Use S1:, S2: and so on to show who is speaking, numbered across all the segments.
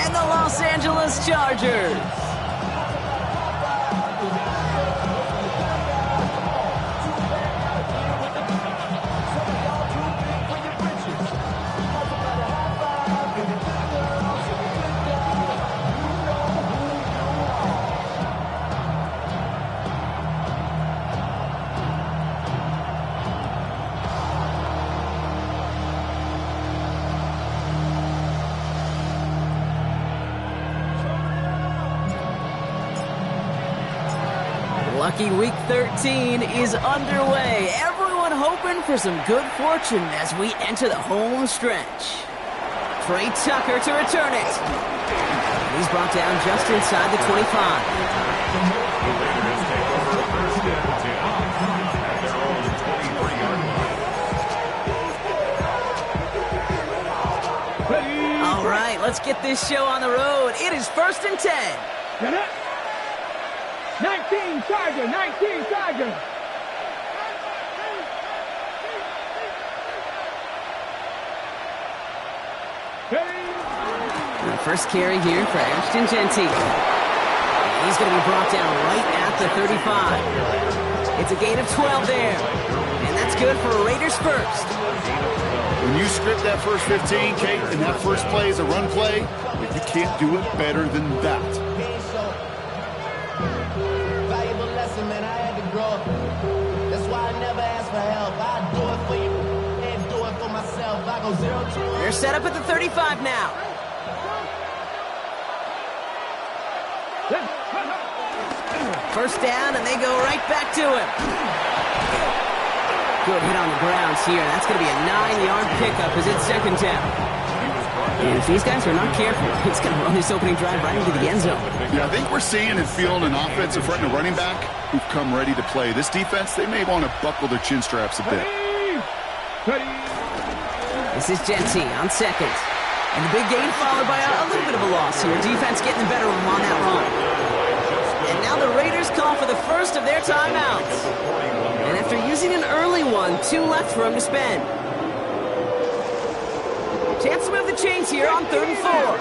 S1: and the Los Angeles Chargers. Lucky Week 13 is underway. Everyone hoping for some good fortune as we enter the home stretch. Trey Tucker to return it. He's brought down just inside the 25. All right, let's get this show on the road. It is 1st and 10.
S2: 19 Charger, 19 Charger.
S1: The first carry here for Ashton Jeanty. He's going to be brought down right at the 35. It's a gain of 12 there. And that's good for Raiders first.
S3: When you script that first 15, Kate, and that first play is a run play, you can't do it better than that.
S4: Man, I had to grow up. That's why I never ask for help. I do it for you and do it for myself. I go 0 to 1.
S1: They're set up at the 35 now. First down, and they go right back to him. Good hit on the grounds here. That's going to be a 9-yard pickup as it's 2nd down. And if these guys are not careful, it's going to run this opening drive right into the end zone.
S3: Yeah, I think we're seeing and feeling an offensive front and a running back who've come ready to play. This defense, they may want to buckle their chin straps a bit.
S1: This is Jeanty on 2nd. And the big gain followed by a little bit of a loss here. Defense getting the better of them on that run. And now the Raiders call for the first of their timeouts. And after using an early one, 2 left for him to spend. Chance to move the chains here on 3rd and 4.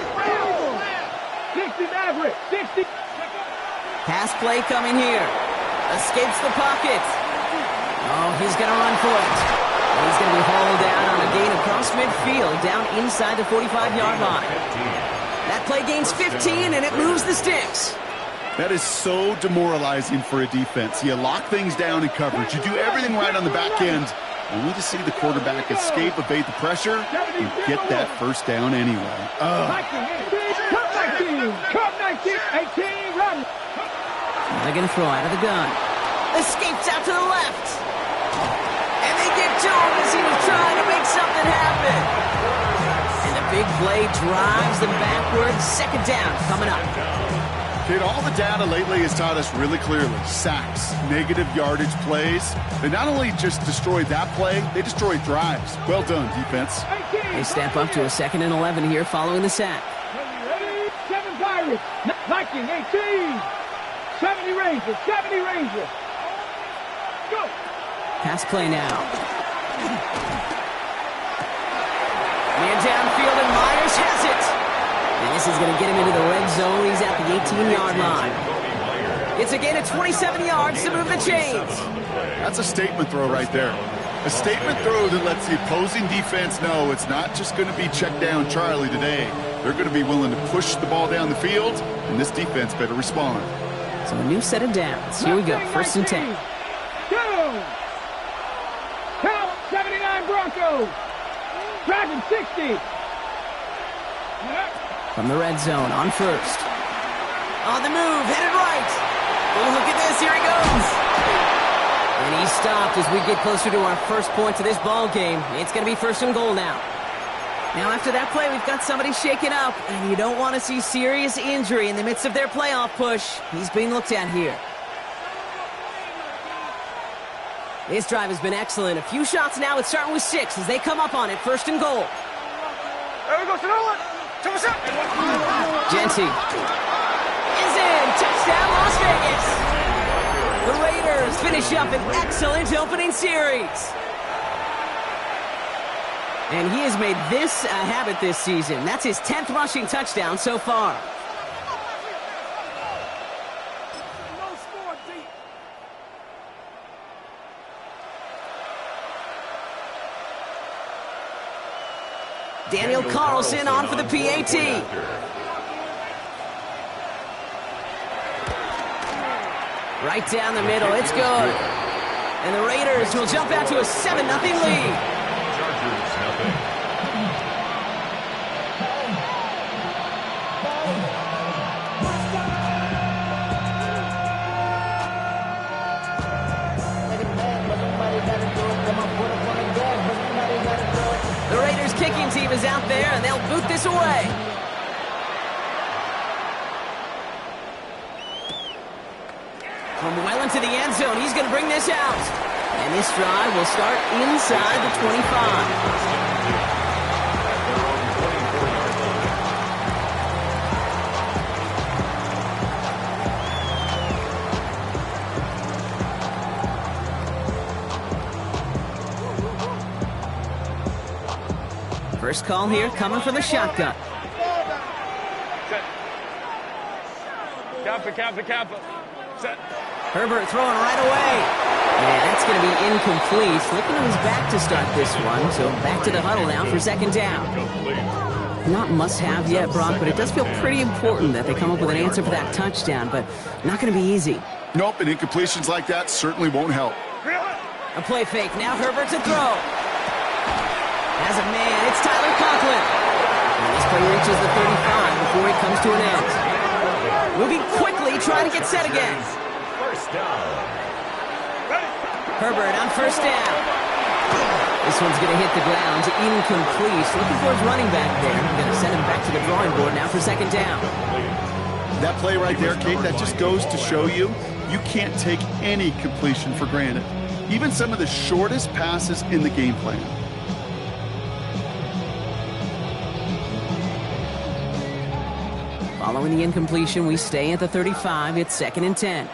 S2: 60 Maverick, 60.
S1: Pass play coming here. Escapes the pocket. Oh, he's going to run for it. And he's going to be hauled down on a gain across midfield, down inside the 45-yard line. That play gains 15, and it moves the sticks.
S3: That is so demoralizing for a defense. You lock things down in coverage. You do everything right on the back end, only to see the quarterback escape, evade the pressure, and get that first down anyway.
S2: Cup 19, 18, run.
S1: They're going to throw out of the gun. Escapes out to the left. And they get to him as he was trying to make something happen. And the big play drives them backwards. 2nd down coming up.
S3: Kid, all the data lately has taught us really clearly. Sacks, negative yardage plays. They not only just destroyed that play, they destroyed drives. Well done, defense.
S1: They step up to a 2nd and 11 here following the sack.
S2: 7 Pirates, 19, 18. 70 Rangers, 70 Rangers. Go.
S1: Pass play now. Man downfield, and Myers has it. And this is going to get him into the red zone. He's at the 18-yard line. It's a gain of 27 yards to move the chains.
S3: That's a statement throw right there. A statement throw that lets the opposing defense know it's not just going to be check down Charlie today. They're going to be willing to push the ball down the field, and this defense better respond.
S1: So a new set of downs. Here we go, 1st and 10.
S2: Go! Count 79 Broncos. Driving 60.
S1: From the red zone on 1st. On the move, headed right. Oh, look at this, here he goes. And he stopped as we get closer to our first point to this ball game. It's going to be 1st and goal now. Now after that play, we've got somebody shaken up, and you don't want to see serious injury in the midst of their playoff push. He's being looked at here. This drive has been excellent. A few shots now, it's starting with 6 as they come up on it, 1st and goal.
S2: There we go, Sonoma.
S1: Jeanty is in. Touchdown, Las Vegas. The Raiders finish up an excellent opening series. And he has made this a habit this season. That's his 10th rushing touchdown so far. Daniel Carlson on for the PAT. Right down the middle, it's good. And the Raiders will jump out to a 7-0 lead. The Raiders kicking team is out there, and they'll boot this away. From well into the end zone, he's going to bring this out. And this drive will start inside the 25. First call here coming from the shotgun.
S2: Kappa. Set.
S1: Herbert throwing right away. And that's going to be incomplete. Flipping to his back to start this one. So back to the huddle now for second down. Not must-have yet, Brock, but it does feel pretty important that they come up with an answer for that touchdown, but not going to be easy.
S3: Nope, and incompletions like that certainly won't help.
S1: A play fake. Now Herbert to throw. As a man, it's Tyler Conklin. And this play reaches the 35 before it comes to an end. Moving quickly, trying to get set again.
S5: First down.
S1: Herbert on first down. This one's going to hit the ground. Incomplete. Looking for his running back there. Going to send him back to the drawing board now for second down.
S3: That play right there, Kate, that just goes to show you can't take any completion for granted. Even some of the shortest passes in the game plan.
S1: Following the incompletion, we stay at the 35. It's 2nd and 10.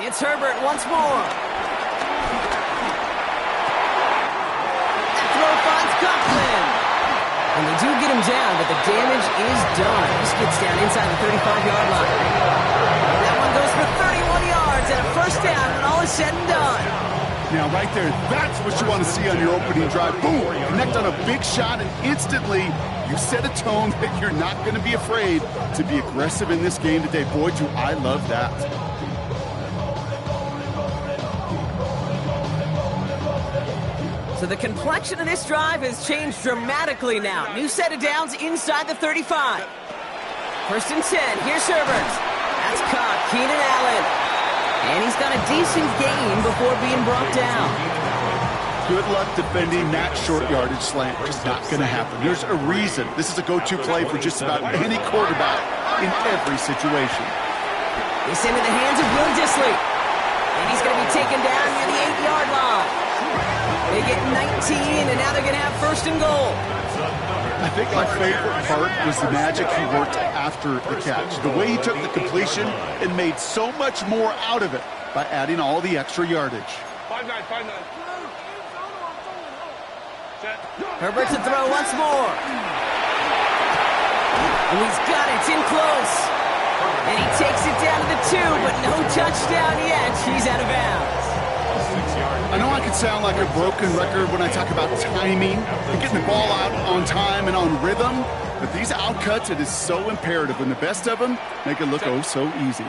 S1: It's Herbert once more. That throw finds Conklin. And they do get him down, but the damage is done. This gets down inside the 35-yard line. That one goes for 31 yards and a first down when all is said and done.
S3: Now, right there, that's what you want to see on your opening drive. Boom! Connect on a big shot, and instantly you set a tone that you're not going to be afraid to be aggressive in this game today. Boy, do I love that.
S1: So the complexion of this drive has changed dramatically now. New set of downs inside the 35. 1st and 10. Here's Herbert. That's caught. Keenan Allen. And he's got a decent gain before being brought down.
S3: Good luck defending that short yardage slant. Just not going to happen. There's a reason. This is a go-to play for just about any quarterback in every situation.
S1: He's into the hands of Will Dissly. And he's going to be taken down near the 8-yard line. They get 19, and now they're going to have 1st and goal.
S3: I think my favorite part was the magic he worked after the catch. The way he took the completion and made so much more out of it by adding all the extra yardage.
S2: 5-9.
S1: Herbert to throw once more. And he's got it. It's in close. And he takes it down to the 2, but no touchdown yet. He's out of bounds.
S3: I know I can sound like a broken record when I talk about timing and getting the ball out on time and on rhythm, but these outcuts, it is so imperative, and the best of them make it look oh so easy.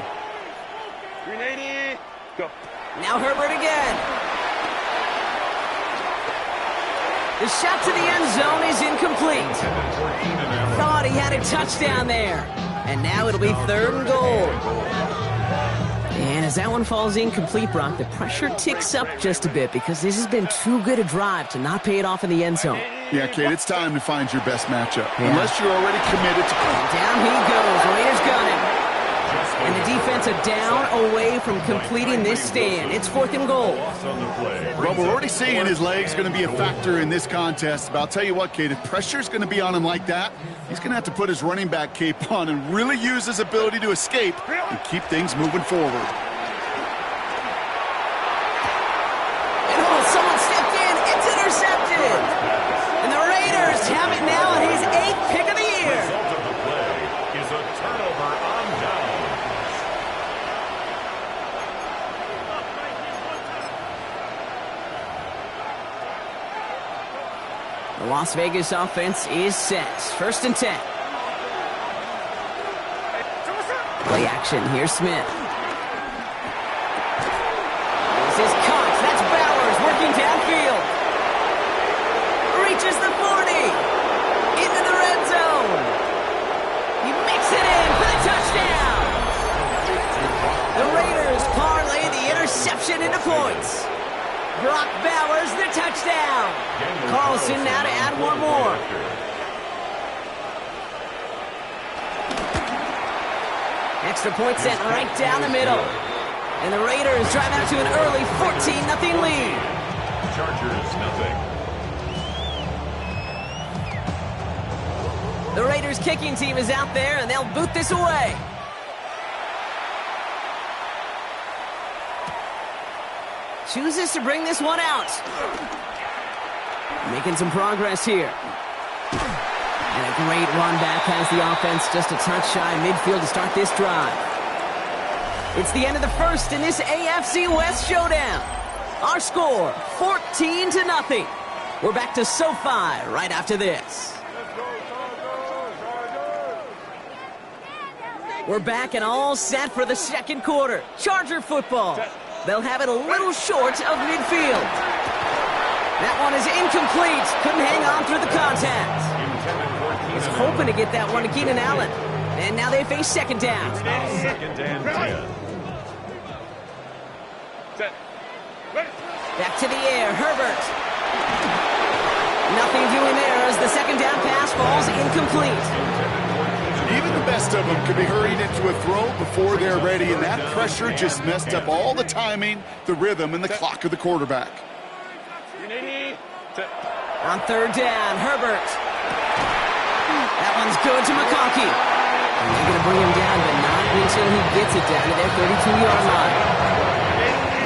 S2: 380. Go.
S1: Now Herbert again. The shot to the end zone is incomplete. Thought he had a touchdown there. And now it'll be 3rd and goal. And as that one falls incomplete, Brock, the pressure ticks up just a bit because this has been too good a drive to not pay it off in the end zone.
S3: Yeah, Kate, it's time to find your best matchup. Yeah. Unless you're already committed to...
S1: Down he goes. Raiders got him. And the defense are down away from completing this stand. It's 4th and goal.
S3: Well, we're already seeing his legs going to be a factor in this contest. But I'll tell you what, Kate, if pressure's going to be on him like that, he's going to have to put his running back cape on and really use his ability to escape and keep things moving forward.
S1: The Las Vegas offense is set. 1st and 10. Play action. Here's Smith. This is caught. That's Bowers working downfield. Reaches the 40. Into the red zone. He makes it in for the touchdown. The Raiders parlay the interception into points. Brock Bowers, the touchdown. Carlson now to add one more. Extra point sent right down the middle. And the Raiders drive out to an early 14-0 lead.
S5: Chargers, nothing.
S1: The Raiders kicking team is out there, and they'll boot this away. Chooses to bring this one out. Making some progress here. And a great run back has the offense just a touch shy midfield to start this drive. It's the end of the first in this AFC West showdown. Our score, 14-0. We're back to SoFi right after this. We're back and all set for the second quarter. Charger football. They'll have it a little short of midfield. That one is incomplete. Couldn't hang on through the contact. Was hoping to get that one to Keenan Allen. And now they face second down.
S5: Second and 10.
S1: Back to the air. Herbert. Nothing doing there as the second down pass falls incomplete.
S3: Even the best of them could be hurried into a throw before they're ready, and that pressure just messed up all the timing, the rhythm, and the clock of the quarterback.
S1: On third down, Herbert. That one's good to McConkey. And they're going to bring him down, but not until he gets it down to their 32-yard line.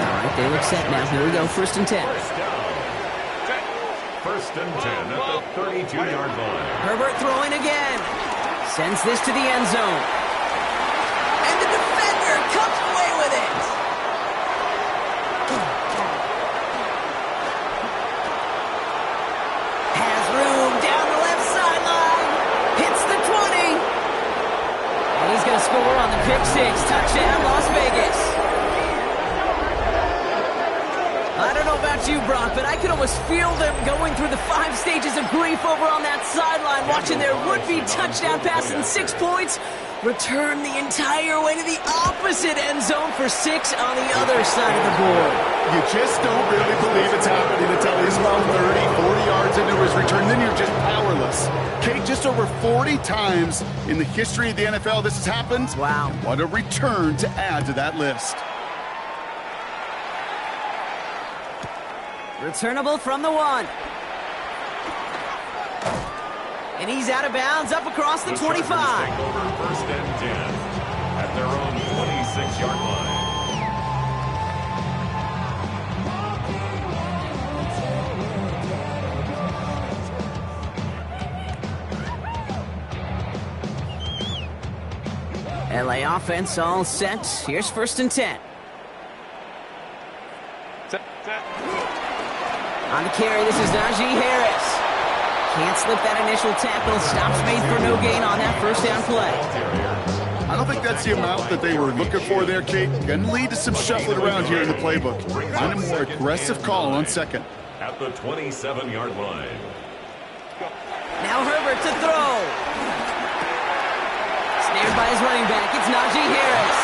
S1: All right, they look set now. Here we go, 1st and 10.
S5: First and 10 at the 32-yard line.
S1: Herbert throwing again. Sends this to the end zone. And the defender comes away with it. Has room down the left sideline. Hits the 20. And he's going to score on the pick six. Touchdown, Las Vegas. I don't know about you, Brock, but I could almost feel them going through the 5 stages of grief over on that sideline, watching their would-be touchdown pass in 6 points return the entire way to the opposite end zone for 6 on the other side of the board.
S3: You just don't really believe it's happening until he's about 30, 40 yards into his return. Then you're just powerless. Okay, just over 40 times in the history of the NFL this has happened.
S1: Wow.
S3: What a return to add to that list.
S1: Returnable from the 1. And he's out of bounds up across the 25.
S5: Take over 1st and 10 at their own 26-yard line.
S1: LA offense all set. Here's 1st and 10. On the carry, this is Najee Harris. Can't slip that initial tackle. Stops made for no gain on that first down play.
S3: I don't think that's the amount that they were looking for there, Kate. Going to lead to some shuffling around here in the playbook. Find a more aggressive call on second.
S5: At the 27-yard line.
S1: Now Herbert to throw. Snared by his running back. It's Najee Harris.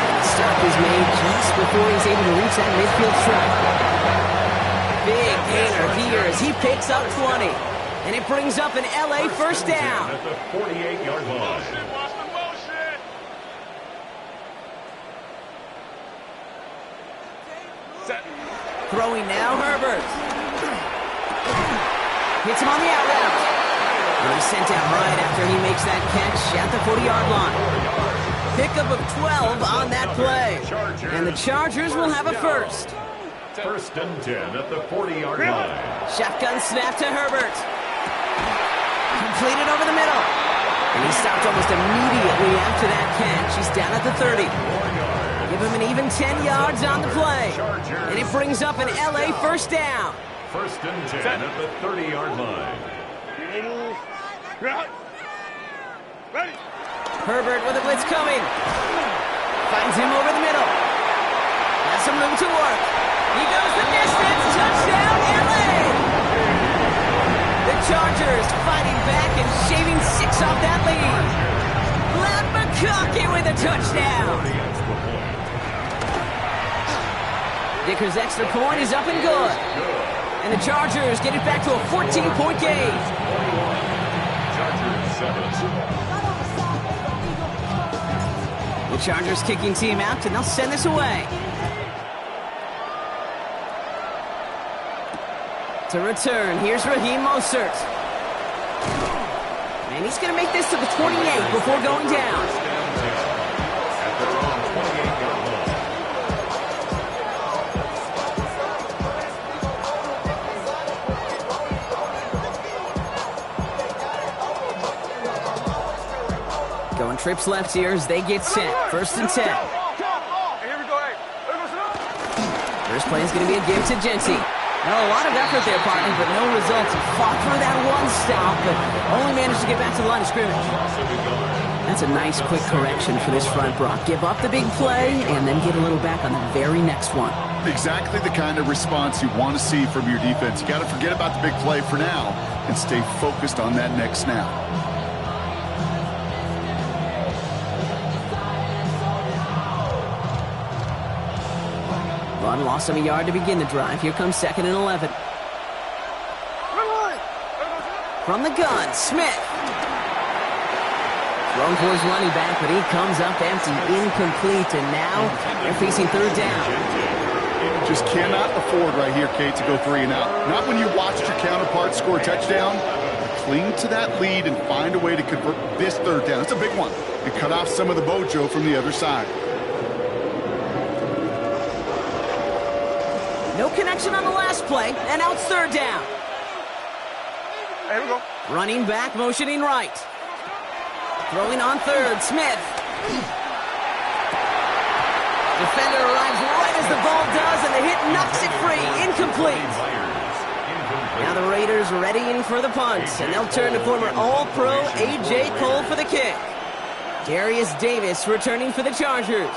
S1: And the stop is made just before he's able to reach that midfield strike. Big gainer here as he picks up 20. And it brings up an LA first down.
S5: At the 48-yard line.
S1: Throwing now, Herbert. Hits him on the out route. And he's sent out right after he makes that catch at the 40-yard line. Pickup of 12 on that play. And the Chargers will have a first.
S5: 1st and 10 at the 40-yard line.
S1: Shotgun snap to Herbert. Completed over the middle. And he stopped almost immediately after that catch. He's down at the 30. Give him an even 10 yards on the play. And it brings up an LA first down.
S5: First and 10 at the 30-yard line.
S2: Ready.
S1: Herbert with a blitz coming. Finds him over the middle. Has some room to work. He goes the distance. Touchdown, LA! The Chargers fighting back and shaving 6 off that lead. Lat McConkey with a touchdown. Dicker's extra point is up and good. And the Chargers get it back to a 14-point game.
S5: Chargers 7.
S1: The Chargers kicking team out, and they'll send this away. To return, here's Raheem Mostert. And he's going to make this to the 28 before going down.
S5: At their own 28-yard line.
S1: Going trips left here as they get set. First and 10.
S2: Here we go. Hey.
S1: First play is going to be a give to Genty. Now, a lot of effort there, partner, but no results. He fought for that one stop, but only managed to get back to the line of scrimmage. That's a nice, quick correction for this front, Brock. Give up the big play and then get a little back on the very next one.
S3: Exactly the kind of response you want to see from your defense. You got to forget about the big play for now and stay focused on that next snap.
S1: Run loss of a yard to begin the drive. Here comes 2nd and 11. From the gun, Smith. Thrown for his running back, but he comes up empty, incomplete, and now they're facing 3rd down.
S3: Just cannot afford right here, Kate, to go 3 and out. Not when you watched your counterpart score a touchdown. Cling to that lead and find a way to convert this 3rd down. It's a big one. And cut off some of the mojo from the other side.
S1: No connection on the last play, and now it's 3rd down.
S2: Here we go.
S1: Running back, motioning right. Throwing on 3rd, Smith. Defender arrives right as the ball does, and the hit knocks it free. Incomplete. Now the Raiders readying for the punt, and they'll turn to former All-Pro A.J. Cole for the kick. Darius Davis returning for the Chargers.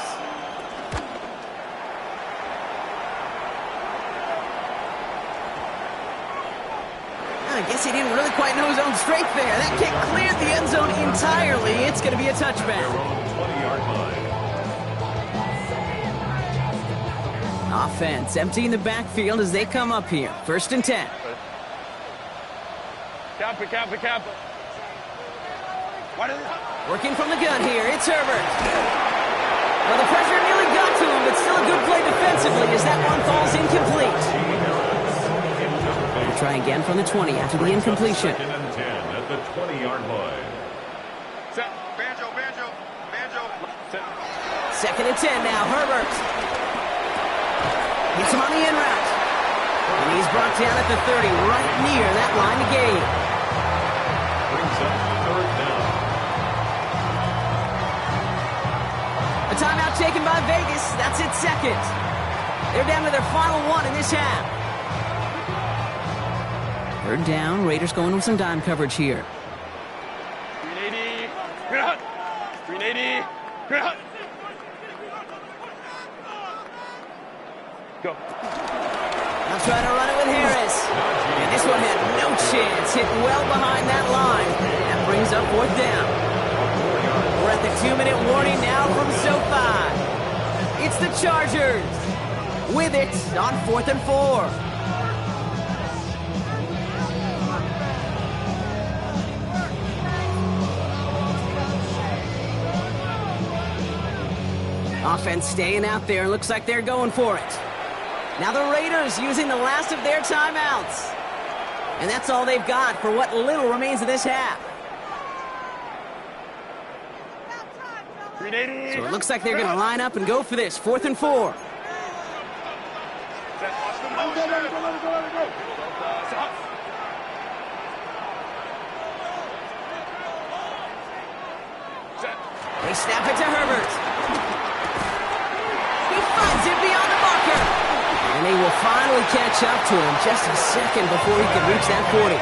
S1: I guess he didn't really quite know his own strength there. That kick cleared the end zone entirely. It's going to be a touchback.
S5: 20-yard line.
S1: Offense emptying the backfield as they come up here. 1st and 10.
S2: Cap it. What is it?
S1: Working from the gun here. It's Herbert. Well, the pressure nearly got to him, but still a good play defensively as that one falls incomplete. We'll try again from the 20 after the incompletion.
S5: 2nd and 10 at the 20-yard line.
S2: Set. Banjo. Set.
S1: 2nd and 10 now. Herbert. Gets him on the in route. And he's brought down at the 30, right near that line of game.
S5: Brings up 3rd down.
S1: A timeout taken by Vegas. That's its 2nd. They're down to their final one in this half. 3rd down. Raiders going with some dime coverage here.
S2: 380. 380. Go.
S1: Now trying to run it with Harris. And this one had no chance. Hit well behind that line. That brings up 4th down. We're at the 2-minute warning now from SoFi. It's the Chargers with it on 4th and 4. Offense staying out there. Looks like they're going for it. Now the Raiders using the last of their timeouts. And that's all they've got for what little remains of this half.
S2: 380.
S1: So it looks like they're going to line up and go for this. 4th and 4.
S2: Set.
S1: They snap it to Herbert. He finds it beyond the marker. And And he will finally catch up to him just a second before he can reach that 40.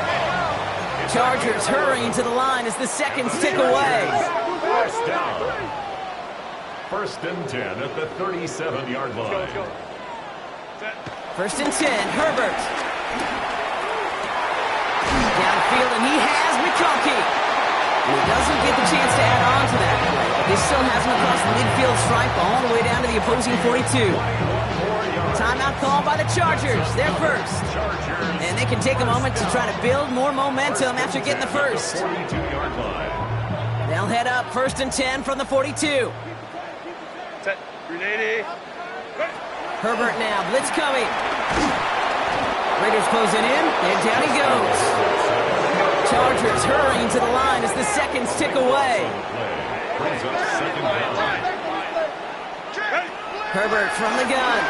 S1: Chargers hurrying to the line as the seconds tick away.
S5: First down. First and 10 at the 37-yard line.
S2: Let's go.
S1: First and 10, Herbert. Downfield, and he has McConkey. And he doesn't get the chance to add on to that play, but this still has him across the midfield stripe all the way down to the opposing 42. Timeout called by the Chargers. They're first. And they can take a moment to try to build more momentum after getting the first.
S5: 42-yard line.
S1: They'll head up first and 10 from the 42.
S2: Set. 380.
S1: Herbert now, blitz coming. Raiders closing in, and down he goes. Chargers hurrying to the line as the seconds tick away.
S5: Brings up second down.
S1: Herbert from the gun.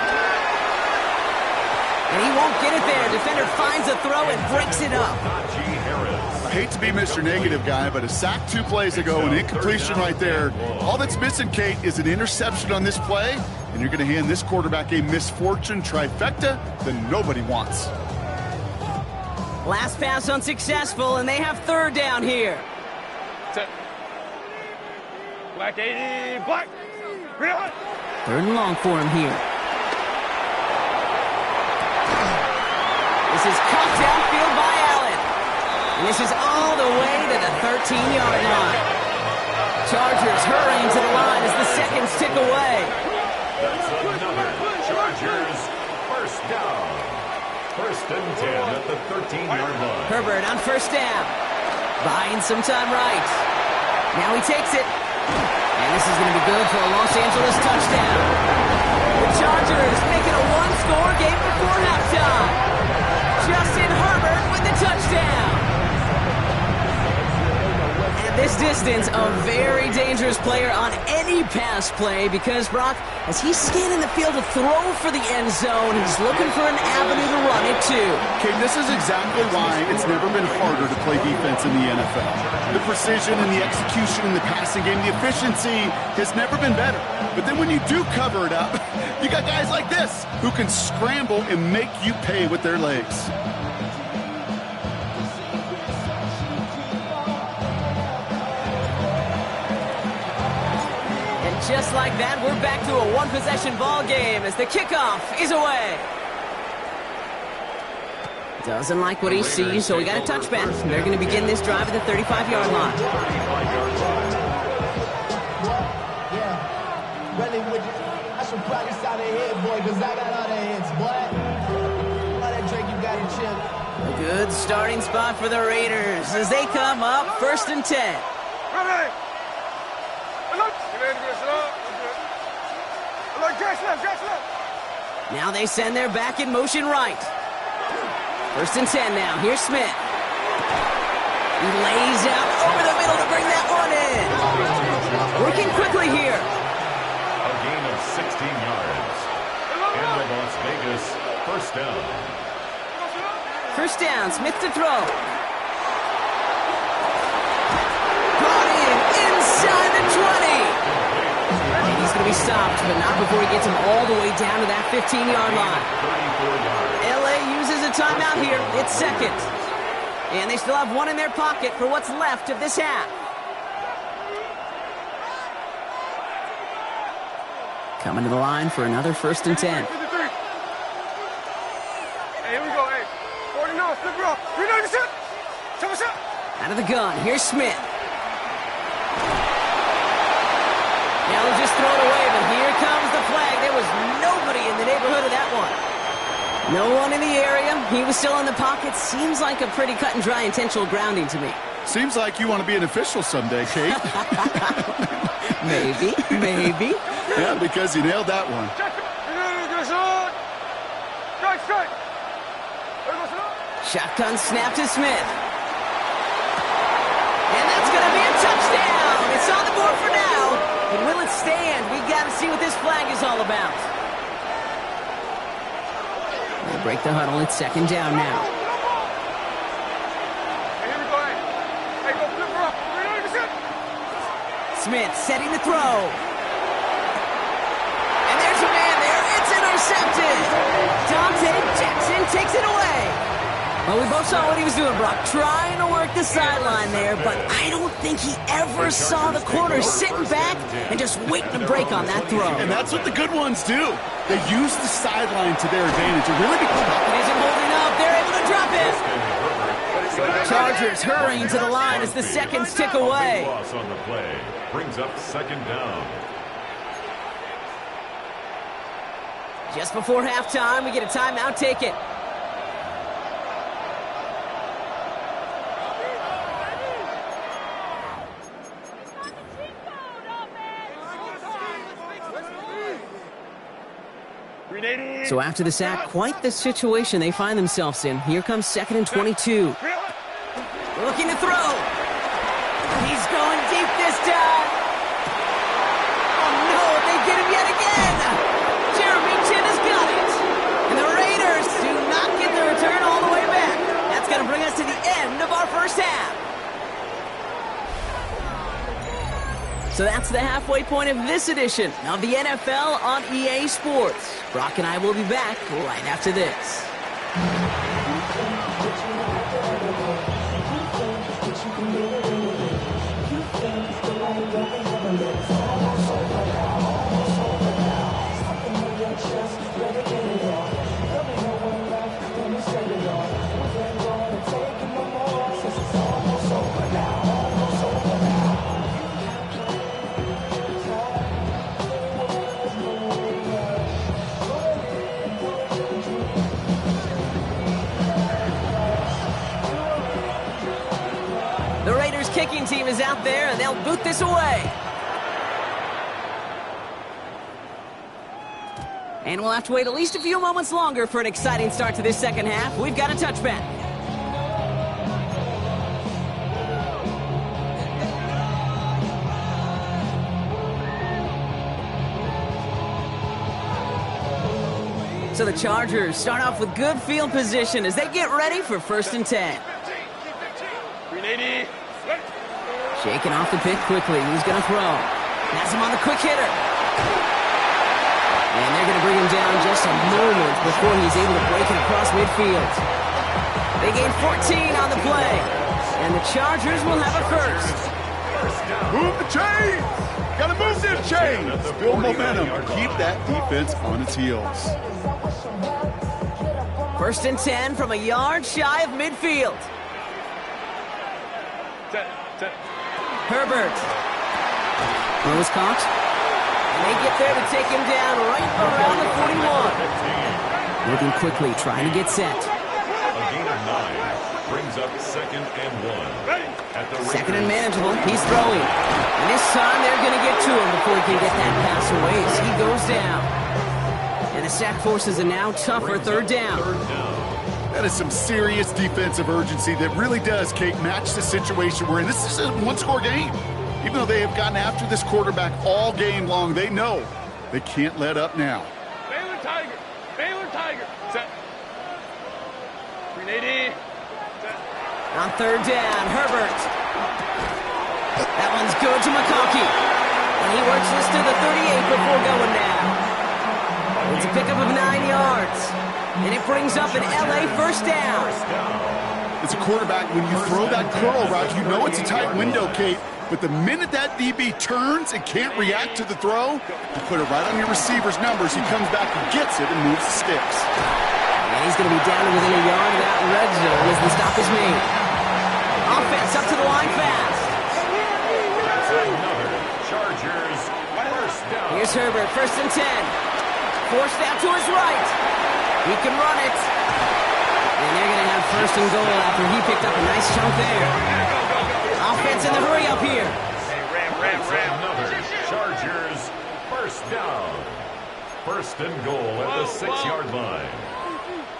S1: And he won't get it there. Defender finds a throw and breaks it up.
S5: Najee Harris.
S3: I hate to be Mr. Negative guy, but a sack 2 plays ago, an incompletion right there. All that's missing, Kate, is an interception on this play, and you're going to hand this quarterback a misfortune trifecta that nobody wants.
S1: Last pass unsuccessful, and they have third down here.
S2: Set. Black 80. Black.
S1: Third and long for him here. This is cut downfield by Allen. And this is all the way to the 13-yard line. Chargers hurrying to the line as the seconds tick away.
S5: That's another Chargers first down. First and 10 at the 13-yard line.
S1: Herbert on first down. Buying some time right. Now he takes it. And this is going to be good for a Los Angeles touchdown. The Chargers make it a one-score game before halftime. Justin Herbert with the touchdown. At this distance, a very dangerous player on any pass play because, Brock, as he's scanning the field to throw for the end zone, he's looking for an avenue to run it to.
S3: Kate, this is exactly why it's never been harder to play defense in the NFL. The precision and the execution in the passing game, the efficiency has never been better. But then when you do cover it up, you got guys like this who can scramble and make you pay with their legs.
S1: And just like that, we're back to a one-possession ball game as the kickoff is away. Doesn't like what he sees, so we got a touchback. They're going to begin this drive at the 35-yard line.
S5: 35-yard line.
S4: Yeah, running with you. I should probably start a head, boy, because I got all the hits, boy. All that drink you got to chill.
S1: A good starting spot for the Raiders as they come up first and 10. Now they send their back in motion right. First and 10 now. Here's Smith. He lays out over the middle to bring that one in. Working quickly here.
S5: A gain of 16 yards. And the Las Vegas first down.
S1: First down. Smith to throw. Brought in inside the 20. And he's going to be stopped, but not before he gets him all the way down to that 15-yard line.
S5: 34 yards.
S1: LA uses a timeout here. It's second. And they still have one in their pocket for what's left of this half. Coming to the line for another first and 10.
S2: Hey, here we go. Hey, 49, flip it off. 39, set. Take a shot.
S1: Out of the gun, here's Smith. Now they'll just throw it away, but here comes the flag. There was nobody in the neighborhood of that one. No one in the area. He was still in the pocket. Seems like a pretty cut and dry intentional grounding to me.
S3: Seems like you want to be an official someday, Kate.
S1: Maybe, maybe.
S3: Yeah, because you nailed that one.
S1: Shotgun snap to Smith. And that's going to be a touchdown. It's on the board for now. But will it stand? We got to see what this flag is all about. We'll break the huddle. It's second down now. Smith setting the throw. And there's a man there. It's intercepted. Dante Jackson takes it away. Well, we both saw what he was doing, Brock, trying to work the sideline there, but I don't think he ever saw the corner sitting back and just waiting to break on that throw.
S3: And that's what the good ones do. They use the sideline to their advantage. It really becomes...
S1: It isn't holding up. They're able to drop it. Chargers hurrying to the line as the seconds tick away.
S5: Loss on the play brings up second down.
S1: Just before halftime, we get a timeout. Take it. So after the sack, quite the situation they find themselves in. Here comes 2nd and 22. Looking to throw. He's going deep this time. Oh no, they get him yet again. Jeremy Chin has got it. And the Raiders do not get the return all the way back. That's going to bring us to the end of our first half. So that's the halfway point of this edition of the NFL on EA Sports. Brock and I will be back right after this. Kicking team is out there, and they'll boot this away. And we'll have to wait at least a few moments longer for an exciting start to this second half. We've got a touchback. So the Chargers start off with good field position as they get ready for 1st and 10.
S2: 380.
S1: Shaking off the pick quickly. He's going to throw. Has him on the quick hitter. And they're going to bring him down just a moment before he's able to break it across midfield. They gain 14 on the play. And the Chargers will have a first.
S3: Move the chains! Gotta move them chains! Build momentum. Keep that defense on its heels.
S1: 1st and 10 from a yard shy of midfield. Herbert. Throws caught. And they get there to take him down right around the 41. Moving quickly, trying to get set.
S5: A gain of 9 brings up 2nd and 1. At the
S1: 2nd and manageable. He's throwing. And this time they're going to get to him before he can get that pass away as he goes down. And the sack forces a now tougher 3rd down.
S3: That is some serious defensive urgency that really does, Kate, match the situation we're in. This is a one-score game. Even though they have gotten after this quarterback all game long, they know they can't let up now.
S2: Baylor Tiger. Baylor Tiger. Set. 380. Set.
S1: On 3rd down, Herbert. That one's good to McConkey. And he works this to the 38 before going down. It's a pickup of 9 yards. And it brings up an LA 1st down.
S3: As a quarterback, when you throw that curl route, you know it's a tight window, Kate. But the minute that DB turns and can't react to the throw, you put it right on your receiver's numbers. He comes back and gets it and moves the sticks.
S1: And he's going to be down to within a yard of that red zone as the stop is made. Offense up to the line fast.
S5: That's another Chargers 1st down.
S1: Here's Herbert, 1st and 10. Forced out to his right. He can run it. And they're going to have 1st and goal after he picked up a nice chunk there. Offense in the hurry up here.
S5: Another Chargers 1st down. 1st and goal at the 6-yard line.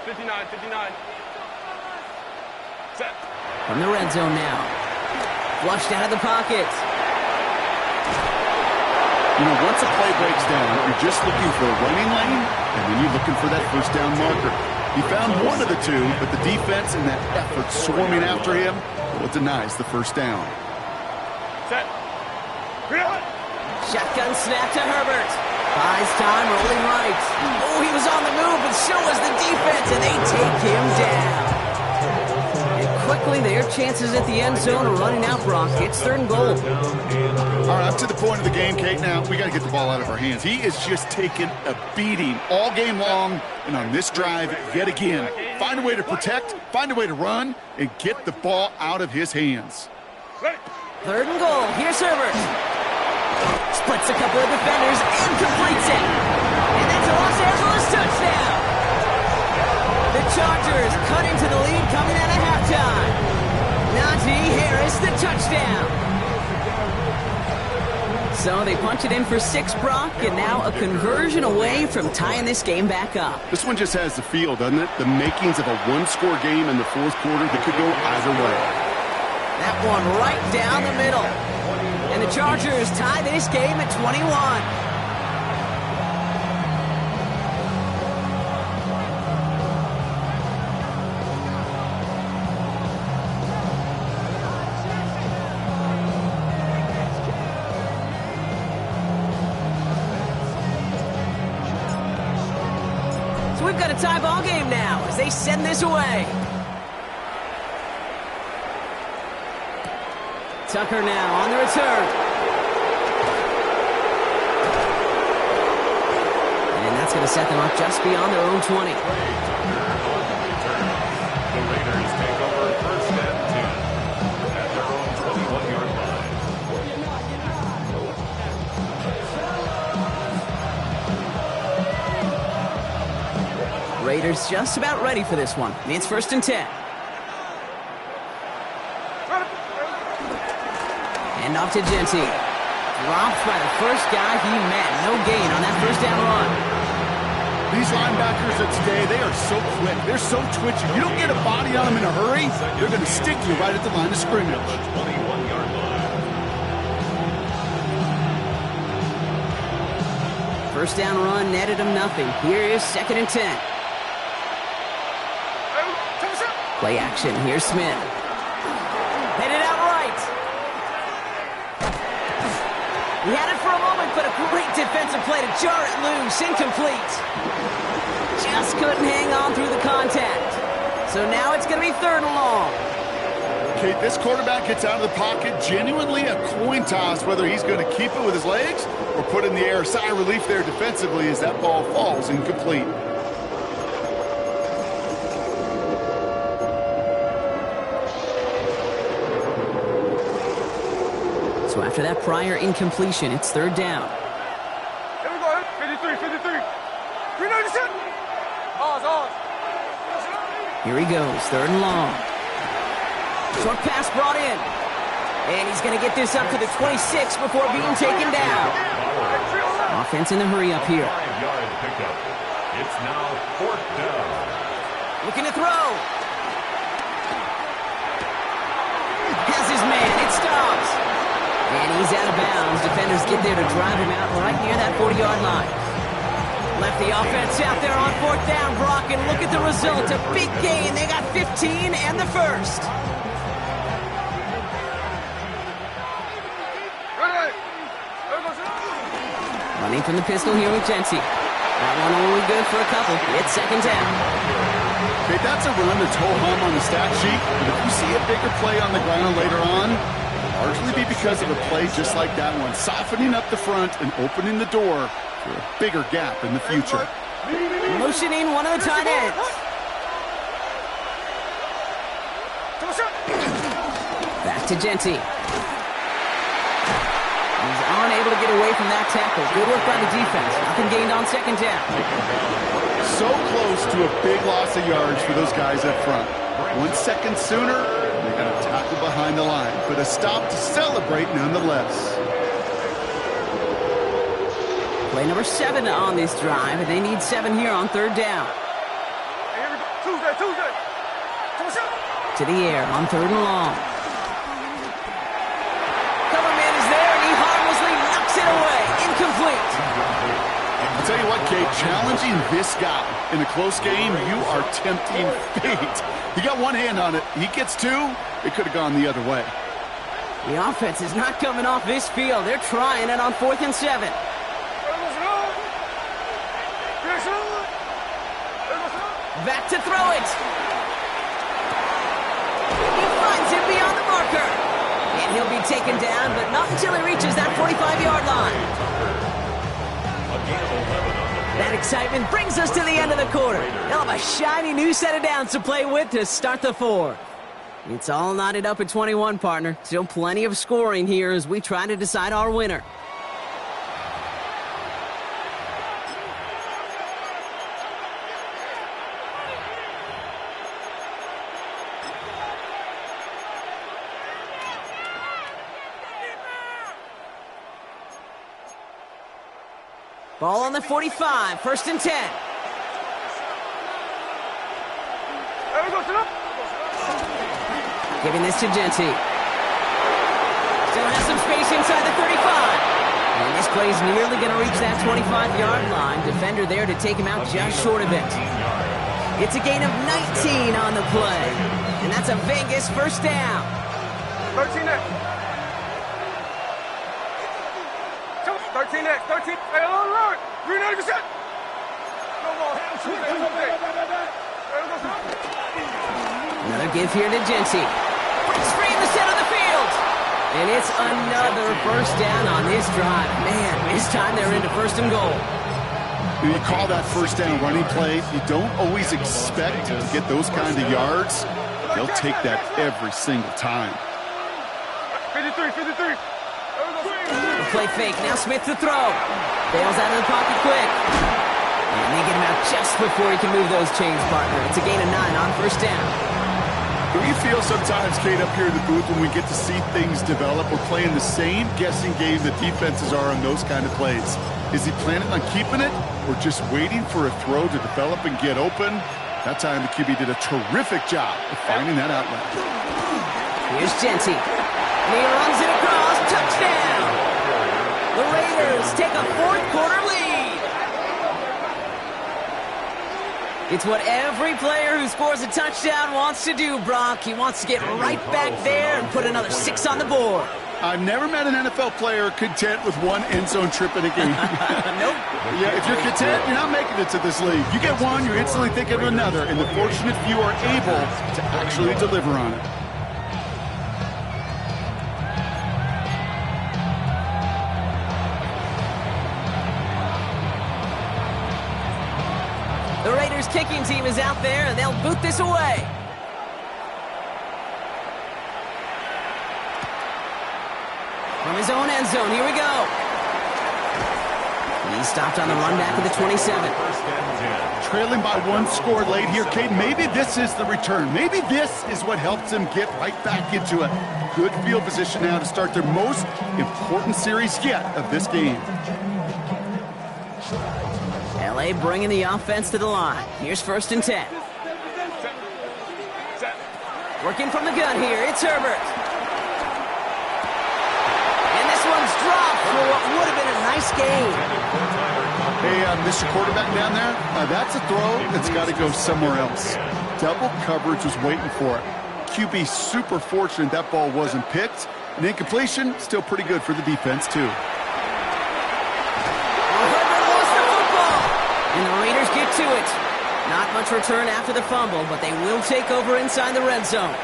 S2: 59. Set.
S1: From the red zone now. Flushed out of the pocket.
S3: You know, once a play breaks down, you're just looking for a running lane, and then you're looking for that 1st down marker. He found one of the two, but the defense and that effort swarming after him, well, denies the 1st down.
S2: Set.
S1: Shotgun snap to Herbert. Buys time, rolling right. Oh, he was on the move, but so was the defense, and they take him down. And quickly, their chances at the end zone are running out, Brock. It's 3rd and goal.
S3: All right, up to the point of the game, Kate. Now, we got to get the ball out of our hands. He is just taking a beating all game long, and on this drive, yet again, find a way to protect, find a way to run, and get the ball out of his hands.
S1: 3rd and goal. Here's Herbert. Splits a couple of defenders and completes it. And that's a Los Angeles touchdown. The Chargers cut into the lead coming out of halftime. Najee Harris, the touchdown. So they punch it in for 6, Brock, and now a conversion away from tying this game back up.
S6: This one just has the feel, doesn't it? The makings of a one-score game in the 4th quarter that could go either way.
S1: That one right down the middle. And the Chargers tie this game at 21. So we've got a tie ball game now as they send this away. Tucker now on the return. And that's going to set them up just beyond their own 20.
S5: The Raiders take over 1st and 10 at their own 21-yard line.
S1: Raiders just about ready for this one. It's 1st and 10. And off to Genty. Dropped by the first guy he met. No gain on that 1st down run.
S3: These linebackers of today, they are so quick. They're so twitchy. You don't get a body on them in a hurry, they're going to stick you right at the line of scrimmage.
S5: 21-yard line.
S1: 1st down run netted him nothing. Here is 2nd and 10. Play action. Here's Smith. Headed out right. He had it for a moment, but a great defensive play to jar it loose. Incomplete. Just couldn't hang on through the contact. So now it's going to be 3rd and long.
S3: Kate, this quarterback gets out of the pocket, genuinely a coin toss whether he's going to keep it with his legs or put in the air. Sigh of relief there defensively as that ball falls incomplete.
S1: So after that prior incompletion, it's 3rd down.
S2: Here we go. 53, 53. 397. Ours.
S1: Here he goes, 3rd and long. Short pass brought in. And he's going to get this up to the 26 before being taken down. Offense in the hurry up here.
S5: 5-yard pickup. It's now 4th down.
S1: Looking to throw. Has his man. It stops. And he's out of bounds. Defenders get there to drive him out right near that 40-yard line. Left the offense out there on 4th down, Brock, and look at the result. A big gain. They got 15 and the 1st. Running from the pistol here with Genty. That one only good for a couple. It's 2nd down.
S3: Okay, that's a run that's ho-hum on the stat sheet, but if you see a bigger play on the ground later on, largely be because of a play just like that one, softening up the front and opening the door for a bigger gap in the future.
S1: Motioning one of the tight ends. Back to Genty. He's unable to get away from that tackle. Good work by the defense. Nothing gained on 2nd down.
S3: So close to a big loss of yards for those guys up front. 1 second sooner, they got a tackle behind the line, but a stop to celebrate nonetheless.
S1: Play number 7 on this drive, and they need 7 here on 3rd down.
S2: Tuesday.
S1: To the air on 3rd and long. Cover man is there, and he harmlessly knocks it away. Incomplete.
S3: I'll tell you what, Kate, challenging this guy in a close game, you are tempting fate. He got one hand on it. He gets 2. It could have gone the other way.
S1: The offense is not coming off this field. They're trying it on 4th and 7. Back to throw it. He finds him beyond the marker. And he'll be taken down, but not until he reaches that 45-yard line. That excitement brings us to the end of the quarter. They'll have a shiny new set of downs to play with to start the fourth. It's all knotted up at 21, partner. Still plenty of scoring here as we try to decide our winner. Ball on the 45, 1st and 10. Giving this to Genty. Still has some space inside the 35. And this play's nearly going to reach that 25-yard line. Defender there to take him out just short of it. It's a gain of 19 on the play. And that's a Vegas first down.
S2: 13 next. 13 next. 13. Hey, on the road. Green 90%. No more.
S1: Another give here to Genty. Breaks free in the center of the field. And it's another first down on this drive. Man, this time they're into 1st and goal.
S3: When you call that first down running play, you don't always expect to get those kind of yards. They'll take that every single time.
S2: 53, 53.
S1: The play fake. Now Smith to throw. Bails out of the pocket quick. And they get him out just before he can move those chains, partner. It's a gain of 9 on 1st down.
S3: We feel sometimes, Kate, up here in the booth when we get to see things develop, we're playing the same guessing game that defenses are on those kind of plays. Is he planning on keeping it or just waiting for a throw to develop and get open? That time the QB did a terrific job of finding that outlet.
S1: Here's Genty. And he runs it across. Touchdown! The Raiders take a 4th quarter lead. It's what every player who scores a touchdown wants to do, Brock. He wants to get right back there and put another 6 on the board.
S3: I've never met an NFL player content with one end zone trip in a game.
S1: Nope.
S3: Yeah, if you're content, you're not making it to this league. You get one, you're instantly thinking of another, and the fortunate few are able to actually deliver on it.
S1: The Raiders kicking team is out there, and they'll boot this away. From his own end zone, here we go. He stopped on the run back of the 27.
S3: Trailing by 1 score late here, Kate. Maybe this is the return. Maybe this is what helps them get right back into a good field position now to start their most important series yet of this game.
S1: LA bringing the offense to the line. Here's 1st and 10. Working from the gun here, it's Herbert. And this one's dropped for what would have been a nice game.
S3: Hey, Mr. Quarterback down there, that's a throw that's got to go somewhere else. Double coverage was waiting for it. QB super fortunate that ball wasn't picked. And incompletion, still pretty good for the defense, too.
S1: And the Raiders get to it. Not much return after the fumble, but they will take over inside the red zone.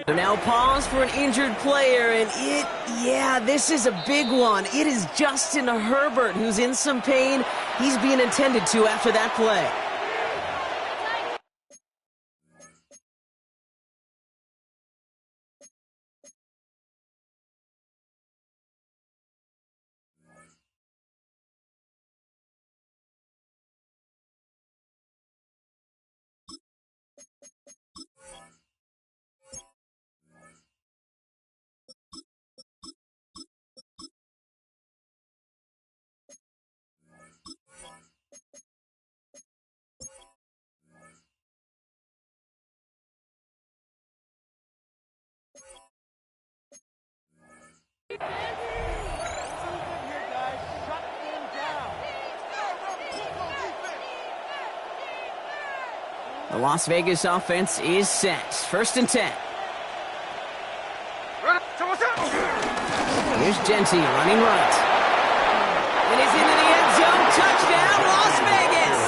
S1: So now pause for an injured player, and this is a big one. It is Justin Herbert who's in some pain. He's being attended to after that play. The Las Vegas offense is set. 1st and 10. Here's Genty running right. And he's into the end zone. Touchdown, Las Vegas!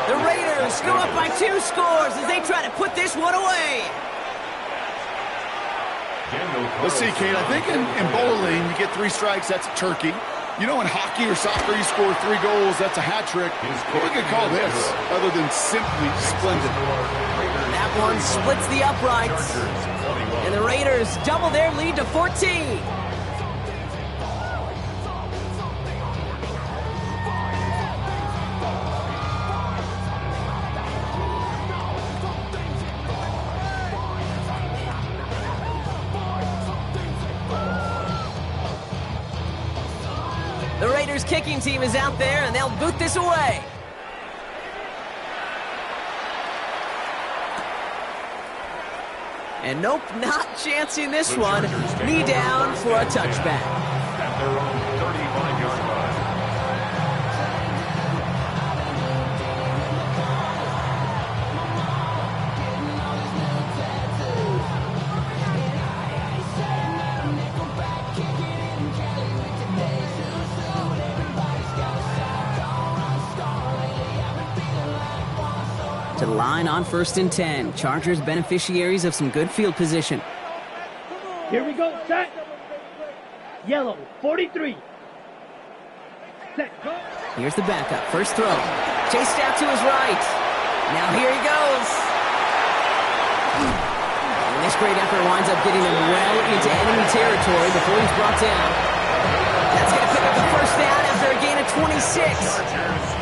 S1: The Raiders go up by 2 scores as they try to put this one away.
S3: Let's see, Kate. I think in bowling, you get 3 strikes, that's a turkey. You know, in hockey or soccer, you score 3 goals, that's a hat trick. What we could call this, other than simply splendid?
S1: That one splits the uprights. And the Raiders double their lead to 14. The Raiders kicking team is out there, and they'll boot this away. And nope, not chancing this one. Knee down for a touchback.
S5: At their own 35-yard line.
S1: To the line on 1st and 10. Chargers beneficiaries of some good field position.
S7: Here we go, set. Yellow, 43. Set, go.
S1: Here's the backup. First throw. Chased out to his right. Now here he goes. And this great effort winds up getting him well into enemy territory before he's brought down. That's going to pick up the first down after a gain of 26.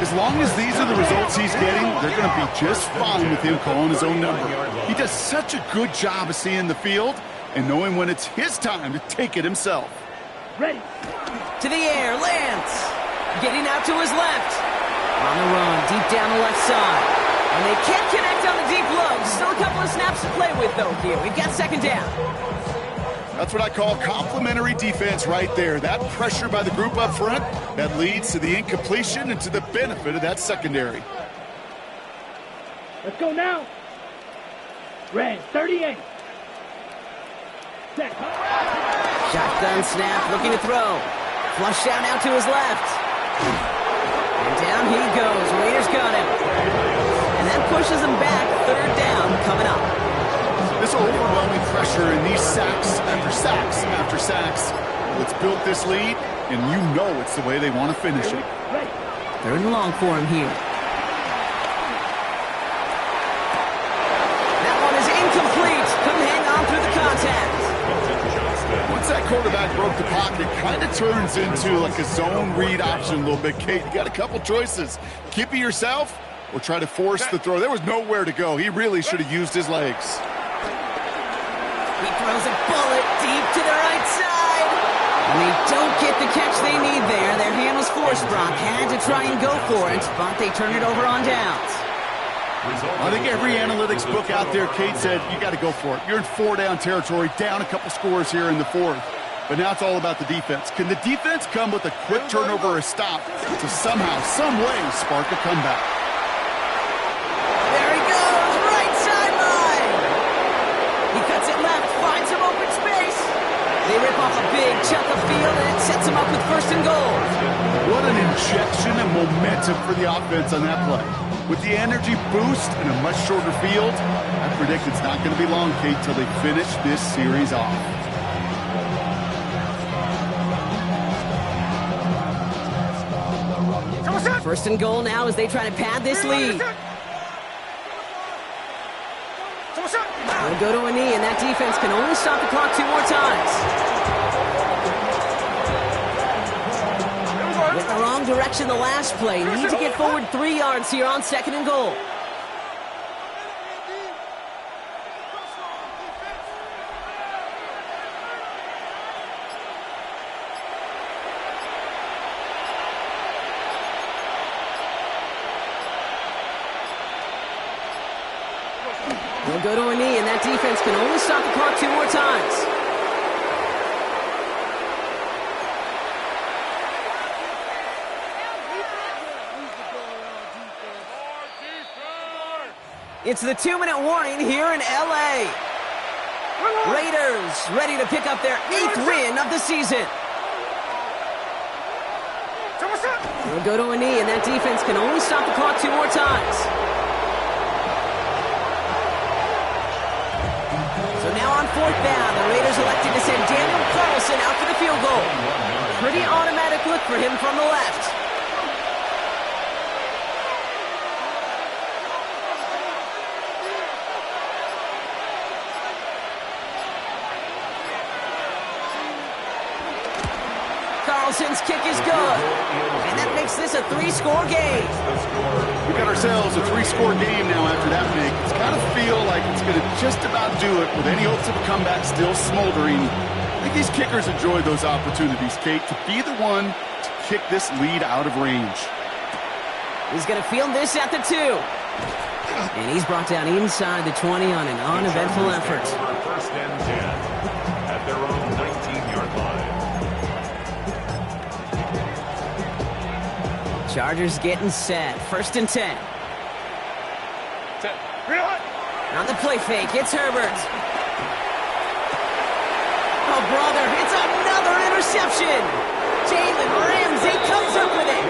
S3: As long as these are the results he's getting, they're going to be just fine with him calling his own number. He does such a good job of seeing the field and knowing when it's his time to take it himself.
S7: Ready.
S1: To the air, lands. Getting out to his left. On the run, deep down the left side. And they can't connect on the deep low. Still a couple of snaps to play with, though, here. We've got 2nd down.
S3: That's what I call complementary defense right there. That pressure by the group up front, that leads to the incompletion and to the benefit of that secondary.
S7: Let's go now. Red, 38. Set.
S1: Shotgun snap, looking to throw. Flush down out to his left. And down he goes. Raiders got him. And that pushes him back. 3rd down coming up.
S3: This overwhelming pressure and these sacks after sacks after sacks, it's built this lead, and you know it's the way they want to finish it.
S1: 3rd and long for him here. That one is incomplete. Couldn't hang on through the contact.
S3: Once that quarterback broke the pocket, kind of turns into like a zone read option a little bit. Kate, you got a couple choices. Keep it yourself or try to force the throw. There was nowhere to go. He really should have used his legs.
S1: He throws a bullet deep to the right side. And they don't get the catch they need there. Their hand was forced, Brock. Had to try and go for it, but they turn it over on downs.
S3: I think every analytics book out there, Kate, said you got to go for it. You're in 4-down territory, down a couple scores here in the 4th. But now it's all about the defense. Can the defense come with a quick turnover or a stop to somehow, some way, spark a comeback?
S1: There he goes, right sideline. He cuts it left, finds some open space. They rip off a big chunk of field, and it sets him up with 1st and goal.
S3: What an injection of momentum for the offense on that play. With the energy boost and a much shorter field, I predict it's not going to be long, Kate, till they finish this series off.
S1: First and goal now as they try to pad this lead. They'll go to a knee, and that defense can only stop the clock 2 more times. Went the wrong direction the last play. Need to get forward 3 yards here on 2nd and goal. They'll go to a knee, and that defense can only stop the clock 2 more times. It's the 2-minute warning here in L.A. Raiders ready to pick up their 8th win of the season. They'll go to a knee, and that defense can only stop the clock 2 more times. So now on 4th down, the Raiders elected to send Daniel Carlson out for the field goal. Pretty automatic look for him from the left. Carlson's kick is good. And that makes this a 3-score game.
S3: We got ourselves a 3-score game now after that make. It's got to feel like it's going to just about do it with any hopes of a comeback still smoldering. I think these kickers enjoy those opportunities, Kate, to be the one to kick this lead out of range.
S1: He's going to field this at the 2. And he's brought down inside the 20 on an uneventful effort.
S5: First and 10 at their own 19-yard line.
S1: Chargers getting set. 1st and 10. On the play fake, it's Herbert. Oh, brother, it's another interception. Jalen Ramsey comes up with it.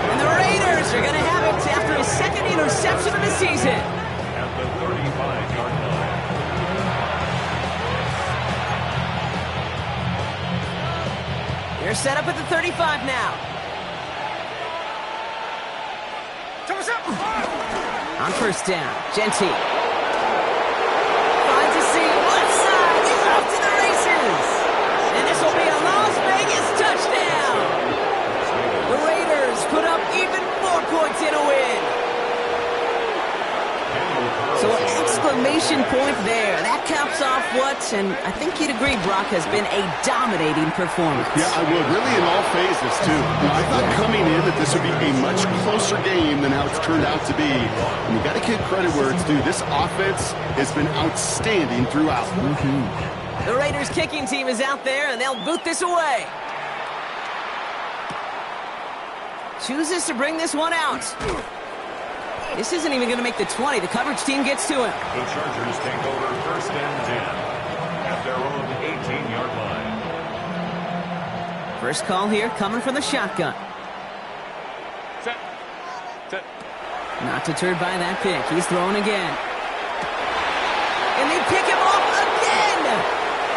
S1: And the Raiders are going to have it after his 2nd interception of the season.
S5: At the 35-yard line.
S1: They're set up at the 35 now. On 1st down, Genty. Finds a seam, left side, he's off to the races. And this will be a Las Vegas touchdown. The Raiders put up even more points in a win. So an exclamation point there. That caps off what, and I think you'd agree, Brock, has been a dominating performance.
S3: Yeah, I would. Really in all phases, too. Now, I thought coming in that this would be a much closer game than how it's turned out to be. And you got to give credit where it's due. This offense has been outstanding throughout.
S1: The Raiders kicking team is out there, and they'll boot this away. Chooses to bring this one out. This isn't even going to make the 20. The coverage team gets to him.
S5: The Chargers take over 1st and 10 at their own 18-yard line.
S1: First call here coming from the shotgun.
S2: Set.
S1: Not deterred by that pick. He's throwing again. And they pick him off again.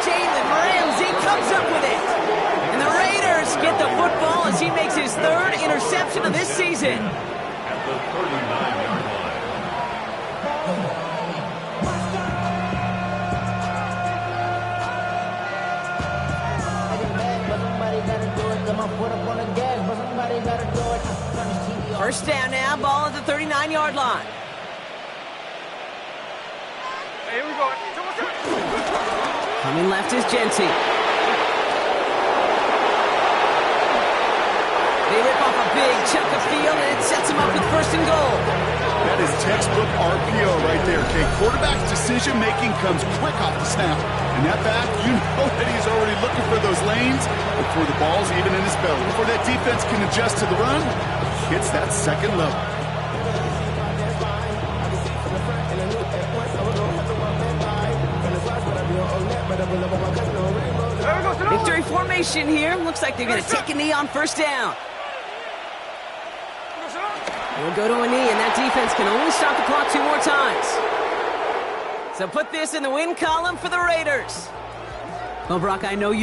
S1: Jalen Ramsey comes up with it. And the Raiders get the football as he makes his 3rd interception of this season.
S5: At the 39-yard line.
S1: First down now, ball at the 39-yard line.
S2: Hey, here we go.
S1: Coming left is Genty. They rip off a big chunk of field, and it sets him up with 1st and goal.
S3: That is textbook RPO right there, Kate. Quarterback's decision-making comes quick off the snap. And that back, you know that he's already looking for those lanes before the ball's even in his belly. Before that defense can adjust to the run, hits that 2nd level.
S1: Victory formation here. Looks like they're going to take a knee on 1st down. We'll go to a knee, and that defense can only stop the clock 2 more times. So put this in the win column for the Raiders. Well, Brock, I know you